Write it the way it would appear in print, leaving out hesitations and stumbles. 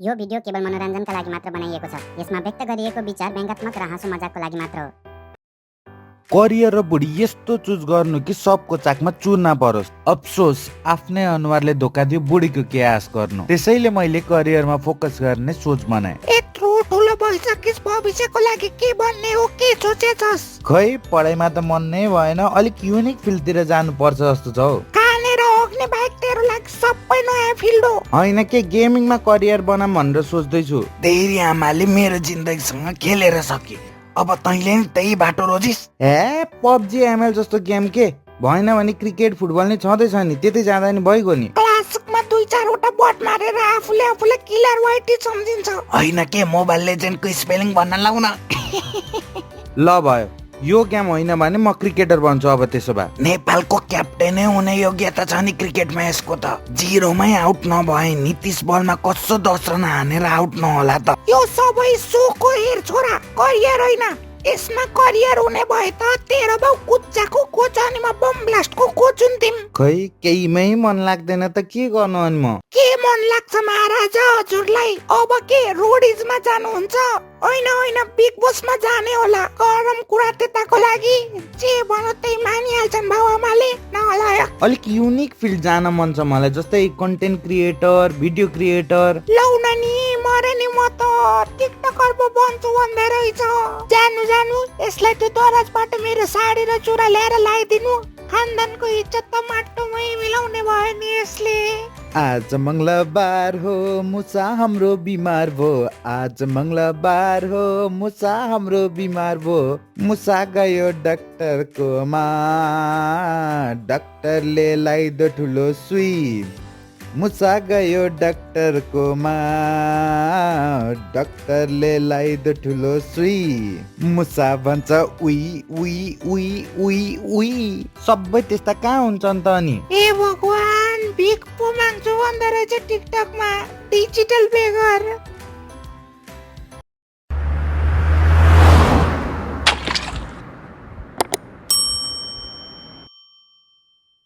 यो भिडियो केवल मनोरञ्जनका लागि मात्र बनाइएको छ। यसमा व्यक्त गरिएको विचार व्यङ्ग्यात्मक र हाँसो मजाकको लागि मात्र हो। करियर र बुढी यस्तो चुज गर्नु कि सबको चाकमा चुर नपरोस्। अफसोस आफ्नै अनुहारले धोका दियो, बुढीको के आश गर्नु। त्यसैले मैले करियरमा फोकस गर्ने सोच बनाएँ। यत्रो ठुलो भइसकिस्, भविष्यको लागि के भन्ने हो, के सोचेछस्? खै पढाइमा त मन नै भएन, अलिक युनिक फिल्डतिर जानुपर्छ जस्तो छ हौ। खाने र हग्ने बाहेक तेरो लागि सबै नयाँ फिल्ड हो। होइन के गेमिङमा करियर बनाऊँ भनेर सोच्दैछु। धेरै आमाले मेरो जिन्दगीसँग खेलेर सके, अब तैँले नि त्यही बाटो रोजिस्। ए पबजी एमएल जस्तो गेम के भएन भने क्रिकेट फुटबल नै छँदैछ नि, त्यतै जाँदा नि भइगयो नि। क्लासिकमा 2-4 बट मारेर आफूले किलर वाइटी सम्झिन्छ। होइन के मोबाइल लेजेन्डको स्पेलिङ भन्न लाउ न। ल भयो, यो गेम होइन भने म क्रिकेटर बन्छु अब। त्यसो भए नेपालको क्याप्टेनै हुने योग्यता छ नि क्रिकेटमा यसको त। 0मै आउट नभए नि 30 बलमा कसो 10 रन हानेर आउट नहोला त। यो सबै सोको हेर छोरा, करियर होइन। यसमा करियर हुने भए त तेरो बाउ कुच्चाको कोच अनि म बम ब्लास्टको कोच हुन्थ्यौं। खै केहीमै मन लाग्दैन त के गर्नु अनि म। के मन लाग्छ महाराजा हजुरलाई? अब के रोडिजमा जानुहुन्छ? होइन बिग बोसमा जाने होला। गरम कुरा त्यताको लागि जे भन त्यही मानिहाल्छन् बाउ आमाले। नलायक। अलिक युनिक फिल्ड जान मन छ मलाई, जस्तै कन्टेन्ट क्रिएटर, भिडियो क्रिएटर। लौ नानी मरे नि म त टिकटकर पो बन्छु भन्दै रहेछ। जानु यसलाई त्यो दराजबाट मेरो साडी र चुरा ल्याएर लगाइदिनु। खानदानको इज्जत त माटोमै मिलाउने भयो नि यसले। आज मङ्गलबार हो, मुसा हाम्रो बिमार भो। आज मङ्गलबार हो, मुसा हाम्रो बिमार भो। मुसा गयो डाक्टरको मा, डाक्टरले लगाइदो ठुलो सुई। मुसा गयो डाक्टरको मा, डाक्टरले लगाइदो ठुलो सुई। मुसा भन्छ उई उई उई उई उई। सबै त्यस्ता कहाँ हुन्छन् त अनि? ए भगवान, भिख पो माग्छु भन्दै रहेछ टिकटकमा। डिजिटल बेगर।